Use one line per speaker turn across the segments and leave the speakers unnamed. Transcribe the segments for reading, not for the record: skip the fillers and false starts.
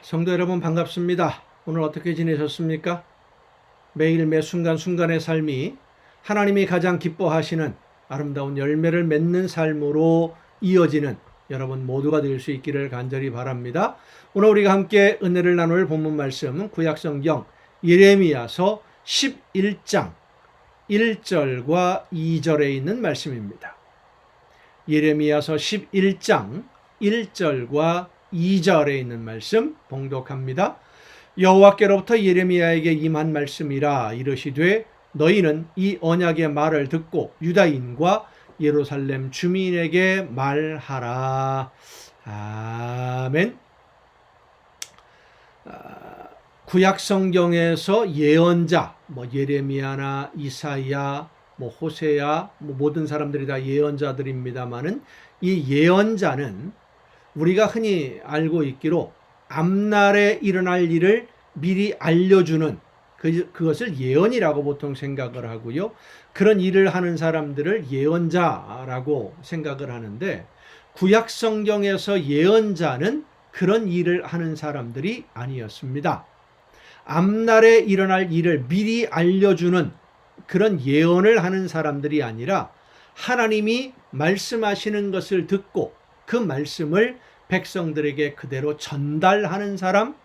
성도 여러분 반갑습니다. 오늘 어떻게 지내셨습니까? 매일 매 순간순간의 삶이 하나님이 가장 기뻐하시는 아름다운 열매를 맺는 삶으로 이어지는 여러분 모두가 될 수 있기를 간절히 바랍니다. 오늘 우리가 함께 은혜를 나눌 본문 말씀 구약성경 예레미야서 11장 1절과 2절에 있는 말씀입니다. 예레미야서 11장 1절과 2절에 있는 말씀 봉독합니다. 여호와께로부터 예레미야에게 임한 말씀이라 이르시되 너희는 이 언약의 말을 듣고 유다인과 예루살렘 주민에게 말하라. 아멘. 구약 성경에서 예언자, 예레미야나 이사야, 호세야, 모든 사람들이 다 예언자들입니다만은 이 예언자는 우리가 흔히 알고 있기로 앞날에 일어날 일을 미리 알려주는 그것을 예언이라고 보통 생각을 하고요. 그런 일을 하는 사람들을 예언자라고 생각을 하는데 구약 성경에서 예언자는 그런 일을 하는 사람들이 아니었습니다. 앞날에 일어날 일을 미리 알려주는 그런 예언을 하는 사람들이 아니라 하나님이 말씀하시는 것을 듣고 그 말씀을 백성들에게 그대로 전달하는 사람,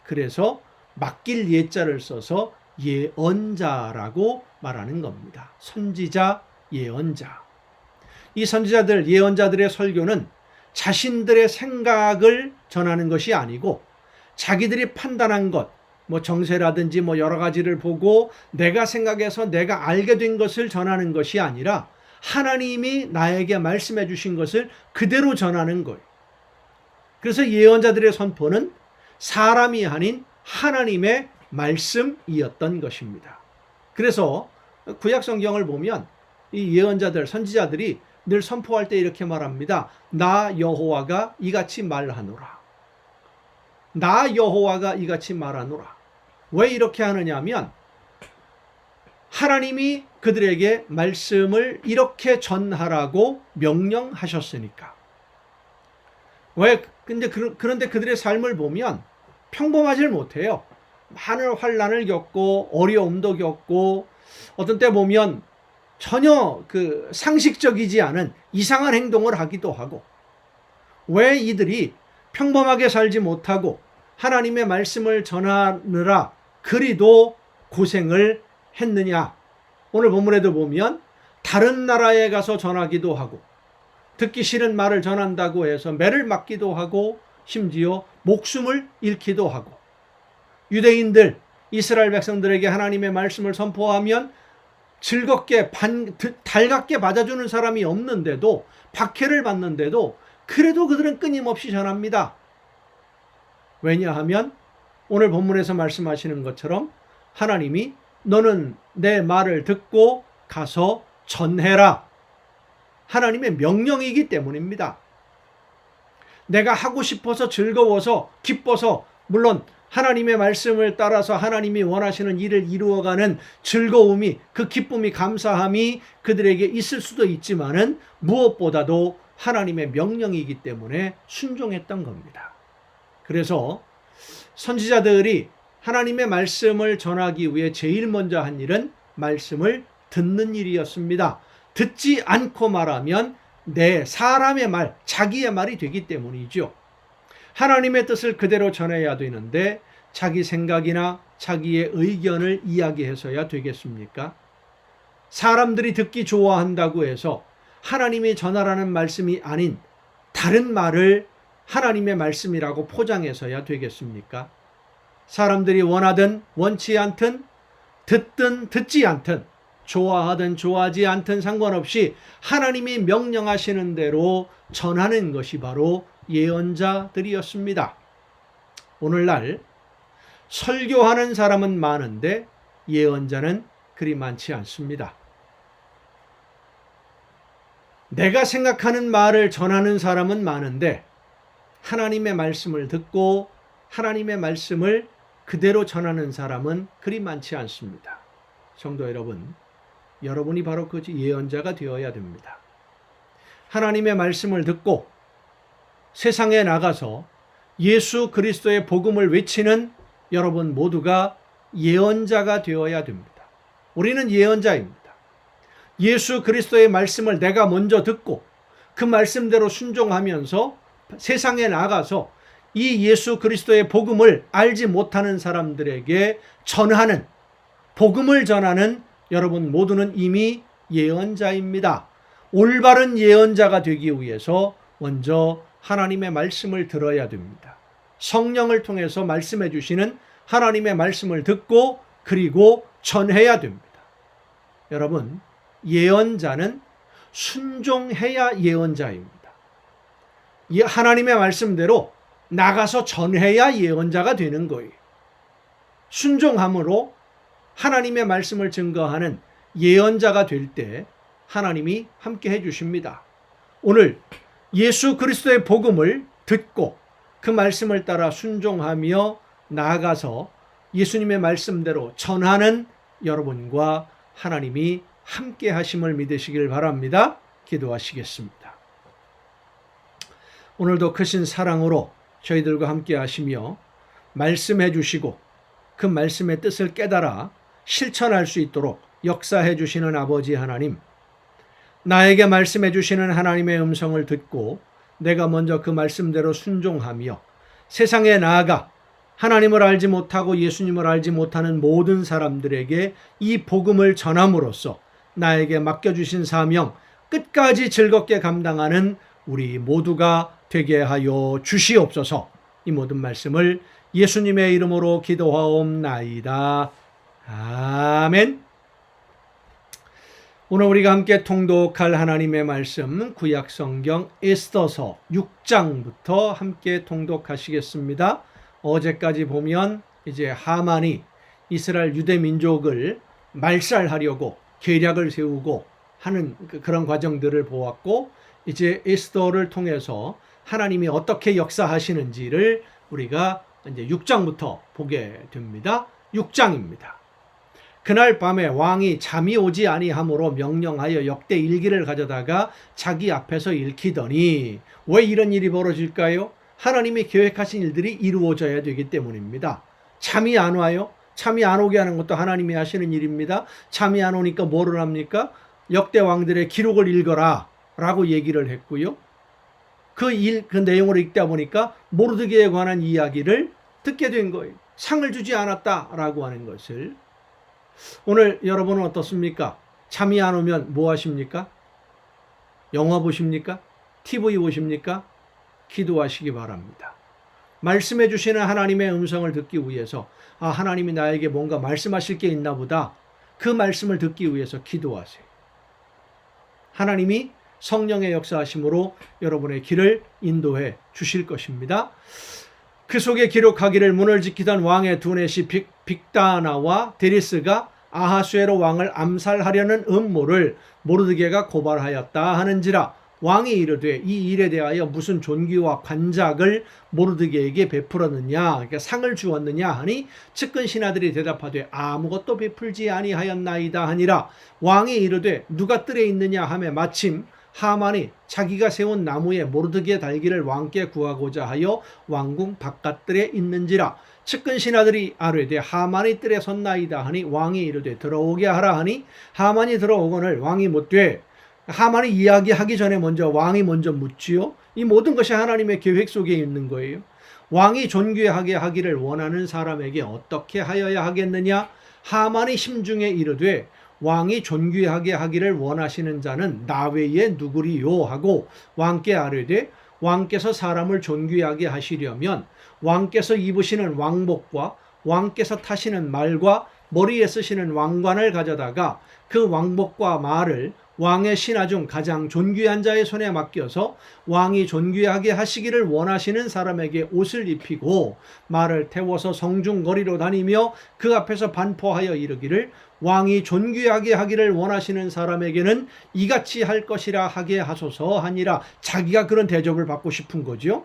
그래서 맡길 예자를 써서 예언자라고 말하는 겁니다. 선지자, 예언자. 이 선지자들, 예언자들의 설교는 자신들의 생각을 전하는 것이 아니고 자기들이 판단한 것, 정세라든지 여러 가지를 보고 내가 생각해서 내가 알게 된 것을 전하는 것이 아니라 하나님이 나에게 말씀해 주신 것을 그대로 전하는 거예요. 그래서 예언자들의 선포는 사람이 아닌 하나님의 말씀이었던 것입니다. 그래서 구약 성경을 보면 이 예언자들, 선지자들이 늘 선포할 때 이렇게 말합니다. 나 여호와가 이같이 말하노라. 나 여호와가 이같이 말하노라. 왜 이렇게 하느냐 하면 하나님이 그들에게 말씀을 이렇게 전하라고 명령하셨으니까. 왜? 그런데 그들의 삶을 보면 평범하질 못해요. 많은 환난을 겪고 어려움도 겪고 어떤 때 보면 전혀 상식적이지 않은 이상한 행동을 하기도 하고. 왜 이들이 평범하게 살지 못하고 하나님의 말씀을 전하느라 그리도 고생을 했느냐? 오늘 본문에도 보면 다른 나라에 가서 전하기도 하고 듣기 싫은 말을 전한다고 해서 매를 맞기도 하고 심지어 목숨을 잃기도 하고 유대인들, 이스라엘 백성들에게 하나님의 말씀을 선포하면 즐겁게 달갑게 받아주는 사람이 없는데도 박해를 받는데도 그래도 그들은 끊임없이 전합니다. 왜냐하면 오늘 본문에서 말씀하시는 것처럼 하나님이 너는 내 말을 듣고 가서 전해라. 하나님의 명령이기 때문입니다. 내가 하고 싶어서 즐거워서 기뻐서 물론 하나님의 말씀을 따라서 하나님이 원하시는 일을 이루어가는 즐거움이 그 기쁨이 감사함이 그들에게 있을 수도 있지만은 무엇보다도 하나님의 명령이기 때문에 순종했던 겁니다. 그래서 선지자들이 하나님의 말씀을 전하기 위해 제일 먼저 한 일은 말씀을 듣는 일이었습니다. 듣지 않고 말하면 내 사람의 말, 자기의 말이 되기 때문이죠. 하나님의 뜻을 그대로 전해야 되는데 자기 생각이나 자기의 의견을 이야기해서야 되겠습니까? 사람들이 듣기 좋아한다고 해서 하나님이 전하라는 말씀이 아닌 다른 말을 하나님의 말씀이라고 포장해서야 되겠습니까? 사람들이 원하든 원치 않든 듣든 듣지 않든 좋아하든 좋아하지 않든 상관없이 하나님이 명령하시는 대로 전하는 것이 바로 예언자들이었습니다. 오늘날 설교하는 사람은 많은데 예언자는 그리 많지 않습니다. 내가 생각하는 말을 전하는 사람은 많은데 하나님의 말씀을 듣고 하나님의 말씀을 그대로 전하는 사람은 그리 많지 않습니다. 성도 여러분, 여러분이 바로 그 예언자가 되어야 됩니다. 하나님의 말씀을 듣고 세상에 나가서 예수 그리스도의 복음을 외치는 여러분 모두가 예언자가 되어야 됩니다. 우리는 예언자입니다. 예수 그리스도의 말씀을 내가 먼저 듣고 그 말씀대로 순종하면서 세상에 나가서 이 예수 그리스도의 복음을 알지 못하는 사람들에게 전하는, 복음을 전하는 여러분 모두는 이미 예언자입니다. 올바른 예언자가 되기 위해서 먼저 하나님의 말씀을 들어야 됩니다. 성령을 통해서 말씀해 주시는 하나님의 말씀을 듣고 그리고 전해야 됩니다. 여러분, 예언자는 순종해야 예언자입니다. 하나님의 말씀대로 나가서 전해야 예언자가 되는 거예요. 순종함으로 하나님의 말씀을 증거하는 예언자가 될 때 하나님이 함께 해주십니다. 오늘 예수 그리스도의 복음을 듣고 그 말씀을 따라 순종하며 나아가서 예수님의 말씀대로 전하는 여러분과 하나님이 함께 하심을 믿으시길 바랍니다. 기도하시겠습니다. 오늘도 크신 사랑으로 저희들과 함께 하시며 말씀해 주시고 그 말씀의 뜻을 깨달아 실천할 수 있도록 역사해 주시는 아버지 하나님, 나에게 말씀해 주시는 하나님의 음성을 듣고 내가 먼저 그 말씀대로 순종하며 세상에 나아가 하나님을 알지 못하고 예수님을 알지 못하는 모든 사람들에게 이 복음을 전함으로써 나에게 맡겨주신 사명 끝까지 즐겁게 감당하는 우리 모두가 되게 하여 주시옵소서. 이 모든 말씀을 예수님의 이름으로 기도하옵나이다. 아멘. 오늘 우리가 함께 통독할 하나님의 말씀 구약성경 에스더서 6장부터 함께 통독하시겠습니다. 어제까지 보면 이제 하만이 이스라엘 유대 민족을 말살하려고 계략을 세우고 하는 그런 과정들을 보았고, 이제 에스더를 통해서 하나님이 어떻게 역사하시는지를 우리가 이제 6장부터 보게 됩니다. 6장입니다. 그날 밤에 왕이 잠이 오지 아니하므로 명령하여 역대 일기를 가져다가 자기 앞에서 읽히더니, 왜 이런 일이 벌어질까요? 하나님이 계획하신 일들이 이루어져야 되기 때문입니다. 잠이 안 와요? 잠이 안 오게 하는 것도 하나님이 하시는 일입니다. 잠이 안 오니까 뭐를 합니까? 역대 왕들의 기록을 읽어라 라고 얘기를 했고요. 그 내용을 읽다 보니까 모르드게에 관한 이야기를 듣게 된 거예요. 상을 주지 않았다라고 하는 것을. 오늘 여러분은 어떻습니까? 잠이 안 오면 뭐 하십니까? 영화 보십니까? TV 보십니까? 기도하시기 바랍니다. 말씀해 주시는 하나님의 음성을 듣기 위해서, 하나님이 나에게 뭔가 말씀하실 게 있나 보다, 그 말씀을 듣기 위해서 기도하세요. 하나님이 성령의 역사하심으로 여러분의 길을 인도해 주실 것입니다. 그 속에 기록하기를 문을 지키던 왕의 두넷이 빅다나와 데리스가 아하수에로 왕을 암살하려는 음모를 모르드게가 고발하였다 하는지라. 왕이 이르되 이 일에 대하여 무슨 존귀와 관작을 모르드게에게 베풀었느냐, 그러니까 상을 주었느냐 하니 측근 신하들이 대답하되 아무것도 베풀지 아니하였나이다 하니라. 왕이 이르되 누가 뜰에 있느냐 하매 마침 하만이 자기가 세운 나무에 모르드게 달기를 왕께 구하고자 하여 왕궁 바깥뜰에 있는지라. 측근 신하들이 아뢰되 하만이 뜰에 섰나이다 하니 왕이 이르되 들어오게 하라 하니 하만이 들어오거늘 왕이 묻되, 하만이 이야기하기 전에 왕이 먼저 묻지요. 이 모든 것이 하나님의 계획 속에 있는 거예요. 왕이 존귀하게 하기를 원하는 사람에게 어떻게 하여야 하겠느냐? 하만이 심중에 이르되 왕이 존귀하게 하기를 원하시는 자는 나 외에 누구리요 하고 왕께 아뢰되, 왕께서 사람을 존귀하게 하시려면 왕께서 입으시는 왕복과 왕께서 타시는 말과 머리에 쓰시는 왕관을 가져다가 그 왕복과 말을 왕의 신하 중 가장 존귀한 자의 손에 맡겨서 왕이 존귀하게 하시기를 원하시는 사람에게 옷을 입히고 말을 태워서 성중 거리로 다니며 그 앞에서 반포하여 이르기를 왕이 존귀하게 하기를 원하시는 사람에게는 이같이 할 것이라 하게 하소서 하니라. 자기가 그런 대접을 받고 싶은 거죠.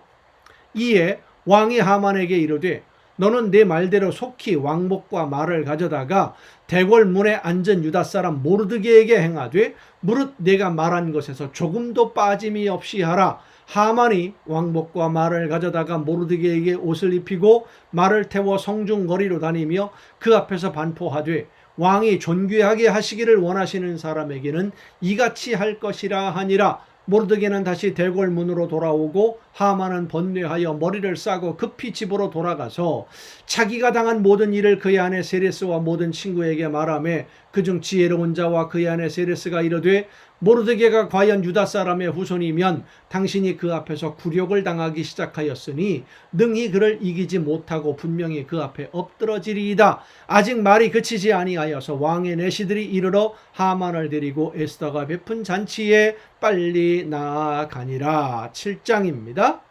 이에 왕이 하만에게 이르되 너는 내 말대로 속히 왕복과 말을 가져다가 대궐 문에 앉은 유다 사람 모르드게에게 행하되 무릇 내가 말한 것에서 조금도 빠짐이 없이 하라. 하만이 왕복과 말을 가져다가 모르드게에게 옷을 입히고 말을 태워 성중 거리로 다니며 그 앞에서 반포하되 왕이 존귀하게 하시기를 원하시는 사람에게는 이같이 할 것이라 하니라. 모르드게는 다시 대궐문으로 돌아오고 하만은 번뇌하여 머리를 싸고 급히 집으로 돌아가서 자기가 당한 모든 일을 그의 아내 세레스와 모든 친구에게 말하며 그중 지혜로운 자와 그의 아내 세레스가 이르되 모르드게가 과연 유다 사람의 후손이면 당신이 그 앞에서 굴욕을 당하기 시작하였으니 능히 그를 이기지 못하고 분명히 그 앞에 엎드러지리이다. 아직 말이 그치지 아니하여서 왕의 내시들이 이르러 하만을 데리고 에스더가 베푼 잔치에 빨리 나아가니라. 7장입니다.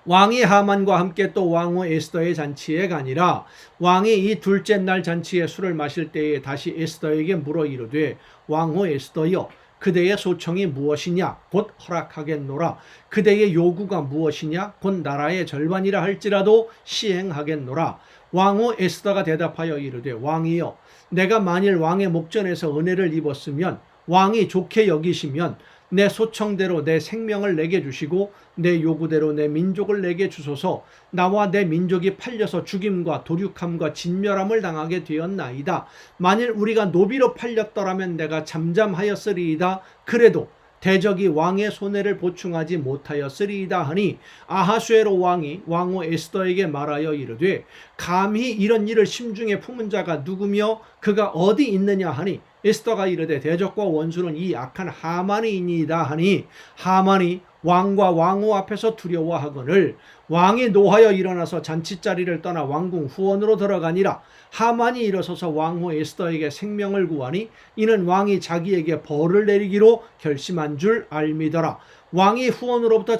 왕이 하만과 함께 또 왕후 에스더의 잔치에 가니라. 왕이 이 둘째 날 잔치에 술을 마실 때에 다시 에스더에게 물어 이르되 왕후 에스더여 그대의 소청이 무엇이냐 곧 허락하겠노라. 그대의 요구가 무엇이냐 곧 나라의 절반이라 할지라도 시행하겠노라. 왕후 에스더가 대답하여 이르되 왕이여 내가 만일 왕의 목전에서 은혜를 입었으면 왕이 좋게 여기시면 내 소청대로 내 생명을 내게 주시고 내 요구대로 내 민족을 내게 주소서. 나와 내 민족이 팔려서 죽임과 도륙함과 진멸함을 당하게 되었나이다. 만일 우리가 노비로 팔렸더라면 내가 잠잠하였으리이다. 그래도 대적이 왕의 손해를 보충하지 못하였으리이다 하니 아하수에로 왕이 왕후 에스더에게 말하여 이르되 감히 이런 일을 심중에 품은 자가 누구며 그가 어디 있느냐 하니 에스더가 이르되 대적과 원수는 이 악한 하만이니이다 하니 하만이 왕과 왕후 앞에서 두려워하거늘 왕이 노하여 일어나서 잔치자리를 떠나 왕궁 후원으로 들어가니라. 하만이 일어서서 왕후 에스더에게 생명을 구하니 이는 왕이 자기에게 벌을 내리기로 결심한 줄 알미더라. 왕이 후원으로부터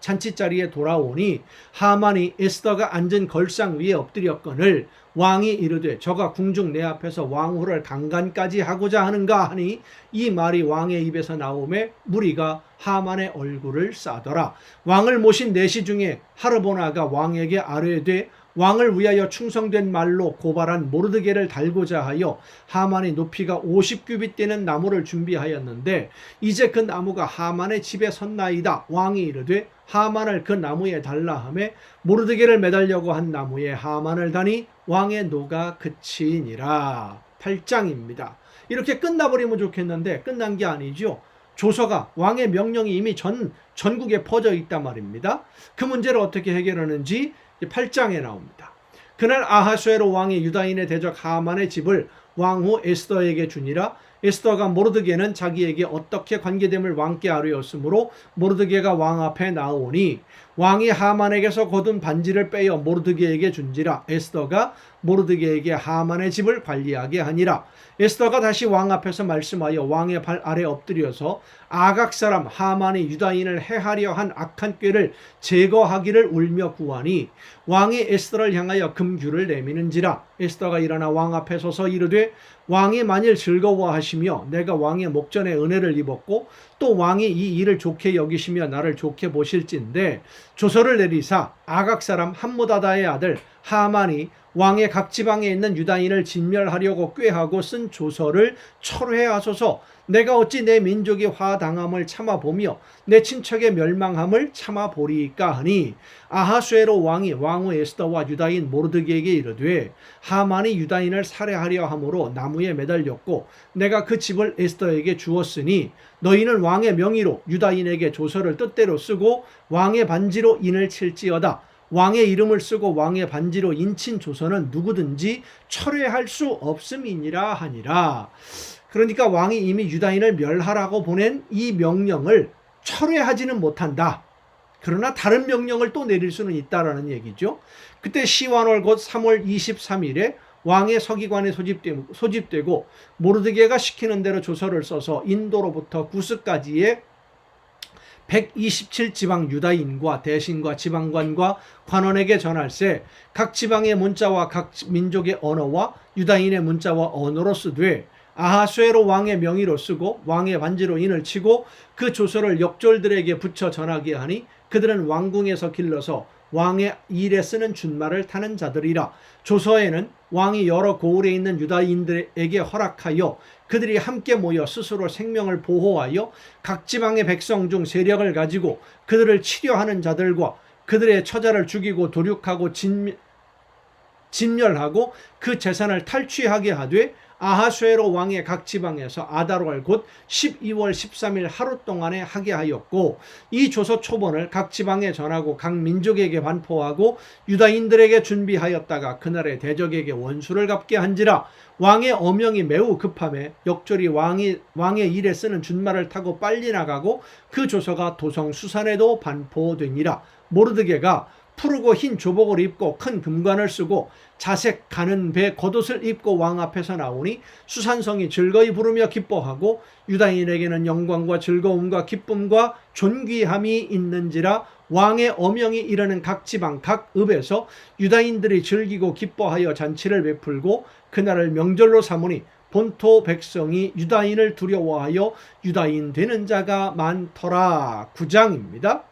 잔치자리에 돌아오니 하만이 에스더가 앉은 걸상 위에 엎드렸거늘 왕이 이르되 저가 궁중 내 앞에서 왕후를 강간까지 하고자 하는가 하니 이 말이 왕의 입에서 나오매 무리가 하만의 얼굴을 싸더라. 왕을 모신 내시 중에 하르보나가 왕에게 아뢰되 왕을 위하여 충성된 말로 고발한 모르드게를 달고자 하여 하만이 높이가 50규빗 되는 나무를 준비하였는데 이제 그 나무가 하만의 집에 섰나이다. 왕이 이르되 하만을 그 나무에 달라 하며 모르드게를 매달려고 한 나무에 하만을 다니 왕의 노가 그치니라. 8장입니다. 이렇게 끝나버리면 좋겠는데 끝난 게 아니죠. 조서가 왕의 명령이 이미 전국에 퍼져 있단 말입니다. 그 문제를 어떻게 해결하는지 8장에 나옵니다. 그날 아하수에로 왕이 유다인의 대적 하만의 집을 왕후 에스더에게 주니라. 에스더가 모르드게는 자기에게 어떻게 관계됨을 왕께 아뢰었으므로 모르드게가 왕 앞에 나오니 왕이 하만에게서 거둔 반지를 빼어 모르드게에게 준지라. 에스더가 모르드게에게 하만의 집을 관리하게 하니라. 에스더가 다시 왕 앞에서 말씀하여 왕의 발 아래 엎드려서 아각 사람 하만이 유다인을 해하려 한 악한 꾀를 제거하기를 울며 구하니 왕이 에스더를 향하여 금규를 내미는지라. 에스더가 일어나 왕 앞에 서서 이르되 왕이 만일 즐거워하시며 내가 왕의 목전에 은혜를 입었고 또 왕이 이 일을 좋게 여기시며 나를 좋게 보실진데 조서를 내리사 아각 사람 함무다다의 아들 하만이 왕의 각 지방에 있는 유다인을 진멸하려고 꾀하고 쓴 조서를 철회하소서. 내가 어찌 내 민족이 화당함을 참아보며 내 친척의 멸망함을 참아보리이까 하니 아하수에로 왕이 왕후 에스더와 유다인 모르드게에게 이르되 하만이 유다인을 살해하려 함으로 나무에 매달렸고 내가 그 집을 에스더에게 주었으니 너희는 왕의 명의로 유다인에게 조서를 뜻대로 쓰고 왕의 반지로 인을 칠지어다. 왕의 이름을 쓰고 왕의 반지로 인친 조서는 누구든지 철회할 수 없음이니라 하니라. 그러니까 왕이 이미 유다인을 멸하라고 보낸 이 명령을 철회하지는 못한다. 그러나 다른 명령을 또 내릴 수는 있다라는 얘기죠. 그때 시완월 곧 3월 23일에 왕의 서기관에 소집되고 모르드게가 시키는 대로 조서를 써서 인도로부터 구스까지의 127지방 유다인과 대신과 지방관과 관원에게 전할세 각 지방의 문자와 각 민족의 언어와 유다인의 문자와 언어로 쓰되 아하수에로 왕의 명의로 쓰고 왕의 반지로 인을 치고 그 조서를 역졸들에게 붙여 전하게 하니 그들은 왕궁에서 길러서 왕의 일에 쓰는 준말을 타는 자들이라. 조서에는 왕이 여러 고을에 있는 유다인들에게 허락하여 그들이 함께 모여 스스로 생명을 보호하여 각 지방의 백성 중 세력을 가지고 그들을 치려하는 자들과 그들의 처자를 죽이고 도륙하고 진멸하고 그 재산을 탈취하게 하되 아하수에로 왕의 각 지방에서 아달월 곧 12월 13일 하루 동안에 하게 하였고 이 조서 초본을 각 지방에 전하고 각 민족에게 반포하고 유다인들에게 준비하였다가 그날에 대적에게 원수를 갚게 한지라. 왕의 어명이 매우 급함에 역졸이 왕의 일에 쓰는 준말을 타고 빨리 나가고 그 조서가 도성 수산에도 반포되니라. 모르드게가 푸르고 흰 조복을 입고 큰 금관을 쓰고 자색 가는 배 겉옷을 입고 왕 앞에서 나오니 수산성이 즐거이 부르며 기뻐하고 유다인에게는 영광과 즐거움과 기쁨과 존귀함이 있는지라. 왕의 어명이 이르는 각 지방 각 읍에서 유다인들이 즐기고 기뻐하여 잔치를 베풀고 그날을 명절로 삼으니 본토 백성이 유다인을 두려워하여 유다인 되는 자가 많더라. 9장입니다.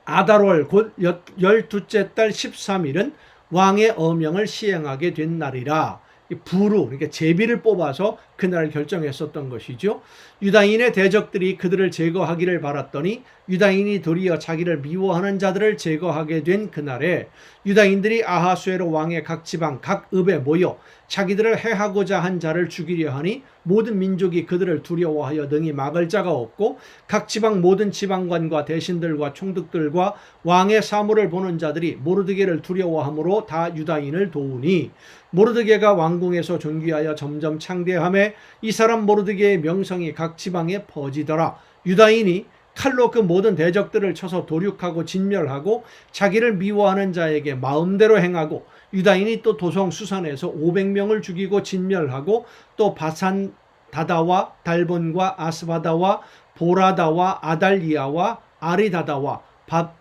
아달월 곧 12째 달 13일은 왕의 어명을 시행하게 된 날이라. 부루, 그러니까 제비를 뽑아서 그날을 결정했었던 것이죠. 유다인의 대적들이 그들을 제거하기를 바랐더니 유다인이 도리어 자기를 미워하는 자들을 제거하게 된 그날에 유다인들이 아하수에로 왕의 각 지방 각 읍에 모여 자기들을 해하고자 한 자를 죽이려 하니 모든 민족이 그들을 두려워하여 능히 막을 자가 없고 각 지방 모든 지방관과 대신들과 총독들과 왕의 사물을 보는 자들이 모르드게를 두려워함으로 다 유다인을 도우니 모르드게가 왕궁에서 존귀하여 점점 창대하매 이 사람 모르드게의 명성이 각 지방에 퍼지더라. 유다인이 칼로 그 모든 대적들을 쳐서 도륙하고 진멸하고 자기를 미워하는 자에게 마음대로 행하고 유다인이 또 도성 수산에서 500명을 죽이고 진멸하고 또 바산 다다와 달본과 아스바다와 보라다와 아달리아와 아리다다와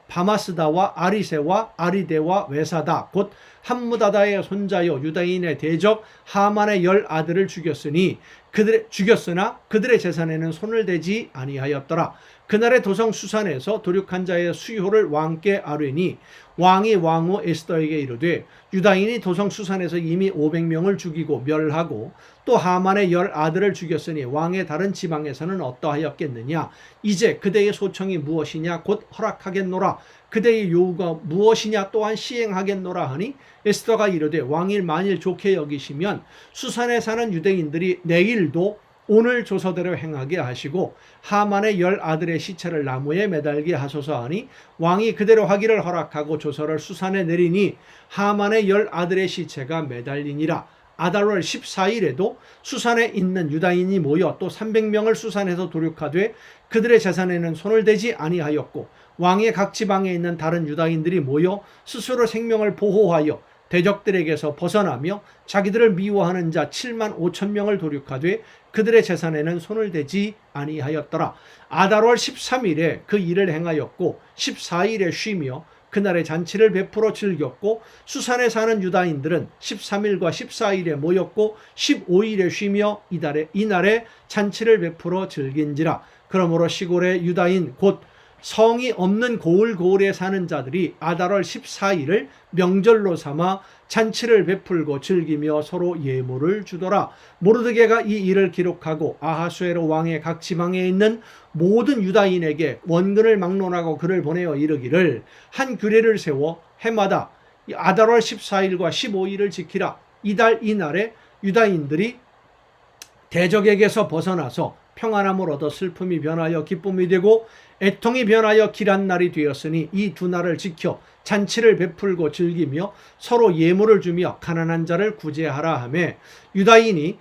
바마스다와 아리세와 아리데와 외사다 곧 함무다다의 손자여 유다인의 대적 하만의 10 아들을 죽였으나 그들의 재산에는 손을 대지 아니하였더라. 그날의 도성 수산에서 도륙한 자의 수효를 왕께 아뢰니 왕이 왕후 에스더에게 이르되 유다인이 도성 수산에서 이미 500명을 죽이고 멸하고 또 하만의 10 아들을 죽였으니 왕의 다른 지방에서는 어떠하였겠느냐. 이제 그대의 소청이 무엇이냐 곧 허락하겠노라. 그대의 요구가 무엇이냐 또한 시행하겠노라 하니 에스더가 이르되 왕이 만일 좋게 여기시면 수산에 사는 유대인들이 내일도 오늘 조서대로 행하게 하시고 하만의 10 아들의 시체를 나무에 매달게 하소서 하니 왕이 그대로 하기를 허락하고 조서를 수산에 내리니 하만의 10 아들의 시체가 매달리니라. 아달월 14일에도 수산에 있는 유다인이 모여 또 300명을 수산에서 도륙하되 그들의 재산에는 손을 대지 아니하였고 왕의 각 지방에 있는 다른 유다인들이 모여 스스로 생명을 보호하여 대적들에게서 벗어나며 자기들을 미워하는 자 7만 5천 명을 도륙하되 그들의 재산에는 손을 대지 아니하였더라. 아달월 13일에 그 일을 행하였고 14일에 쉬며 그날의 잔치를 베풀어 즐겼고 수산에 사는 유다인들은 13일과 14일에 모였고 15일에 쉬며 이날에 잔치를 베풀어 즐긴지라. 그러므로 시골의 유다인 곧 성이 없는 고을에 사는 자들이 아달월 14일을 명절로 삼아 잔치를 베풀고 즐기며 서로 예물을 주더라. 모르드게가 이 일을 기록하고 아하수에로 왕의 각 지방에 있는 모든 유다인에게 원근을 막론하고 글을 보내어 이르기를 한 규례를 세워 해마다 아달월 14일과 15일을 지키라. 이날에 유다인들이 대적에게서 벗어나서 평안함을 얻어 슬픔이 변하여 기쁨이 되고 애통이 변하여 길한 날이 되었으니 이 두 날을 지켜 잔치를 베풀고 즐기며 서로 예물을 주며 가난한 자를 구제하라 하며 유다인이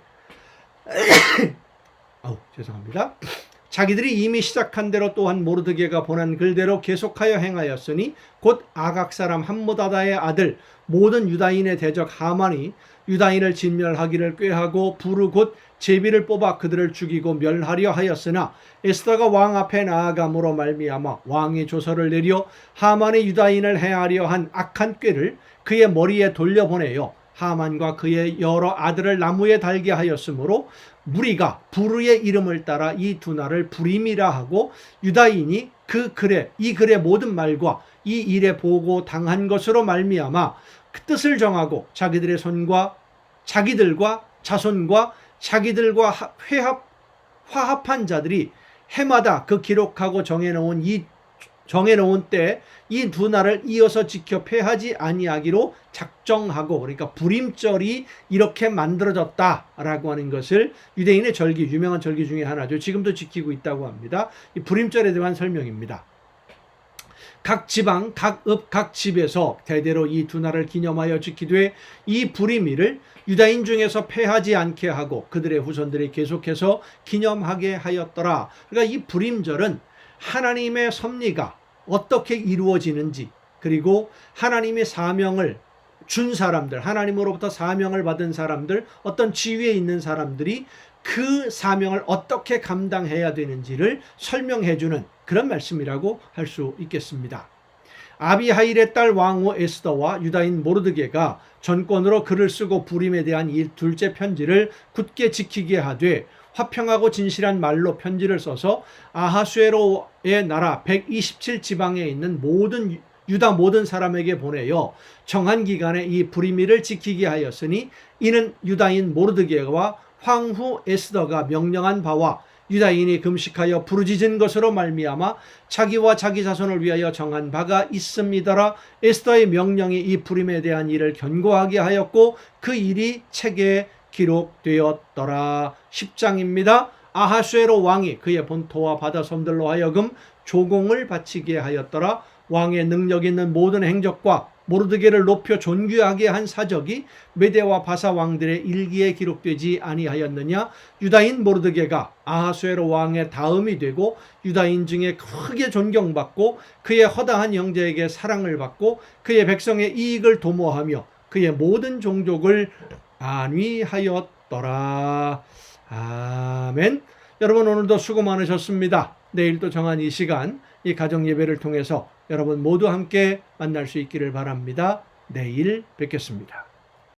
죄송합니다. 자기들이 이미 시작한 대로 또한 모르드게가 보낸 글대로 계속하여 행하였으니 곧 아각 사람 함무다다의 아들 모든 유다인의 대적 하만이 유다인을 진멸하기를 꾀하고 부르 곧 제비를 뽑아 그들을 죽이고 멸하려 하였으나 에스더가 왕 앞에 나아감으로 말미암아 왕이 조서를 내려 하만이 유다인을 해하려 한 악한 꾀를 그의 머리에 돌려보내요. 하만과 그의 여러 아들을 나무에 달게 하였으므로 무리가 부르의 이름을 따라 이 두 날을 부림이라 하고 유다인이 이 글의 모든 말과 이 일에 보고 당한 것으로 말미암아 그 뜻을 정하고 자기들과 자손과 자기들과 화합한 자들이 해마다 그 기록하고 정해놓은 때 이 두 날을 이어서 지켜 폐하지 아니하기로 작정하고, 그러니까 불임절이 이렇게 만들어졌다라고 하는 것을 유대인의 절기, 유명한 절기 중에 하나죠. 지금도 지키고 있다고 합니다. 이 불임절에 대한 설명입니다. 각 지방, 각 읍, 각 집에서 대대로 이 두 날을 기념하여 지키되 이 불임일을 유다인 중에서 폐하지 않게 하고 그들의 후손들이 계속해서 기념하게 하였더라. 그러니까 이 불임절은 하나님의 섭리가 어떻게 이루어지는지, 그리고 하나님의 사명을 준 사람들, 하나님으로부터 사명을 받은 사람들, 어떤 지위에 있는 사람들이 그 사명을 어떻게 감당해야 되는지를 설명해주는 그런 말씀이라고 할 수 있겠습니다. 아비하일의 딸 왕후 에스더와 유다인 모르드게가 전권으로 글을 쓰고 불임에 대한 이 둘째 편지를 굳게 지키게 하되 화평하고 진실한 말로 편지를 써서 아하수에로의 나라 127지방에 있는 유다 모든 사람에게 보내어 정한 기간에 이 불임일을 지키게 하였으니 이는 유다인 모르드게와 황후 에스더가 명령한 바와 유다인이 금식하여 부르짖은 것으로 말미암아 자기와 자기 자손을 위하여 정한 바가 있음이더라. 에스더의 명령이 이 불임에 대한 일을 견고하게 하였고 그 일이 책에 기록되었더라. 10장입니다. 아하수에로 왕이 그의 본토와 바다 섬들로 하여금 조공을 바치게 하였더라. 왕의 능력 있는 모든 행적과 모르드게를 높여 존귀하게 한 사적이 메대와 바사 왕들의 일기에 기록되지 아니하였느냐. 유다인 모르드게가 아하수에로 왕의 다음이 되고 유다인 중에 크게 존경받고 그의 허다한 형제에게 사랑을 받고 그의 백성의 이익을 도모하며 그의 모든 종족을 안위하였더라. 아멘. 여러분, 오늘도 수고 많으셨습니다. 내일 또 정한 이 시간, 이 가정 예배를 통해서 여러분 모두 함께 만날 수 있기를 바랍니다. 내일 뵙겠습니다.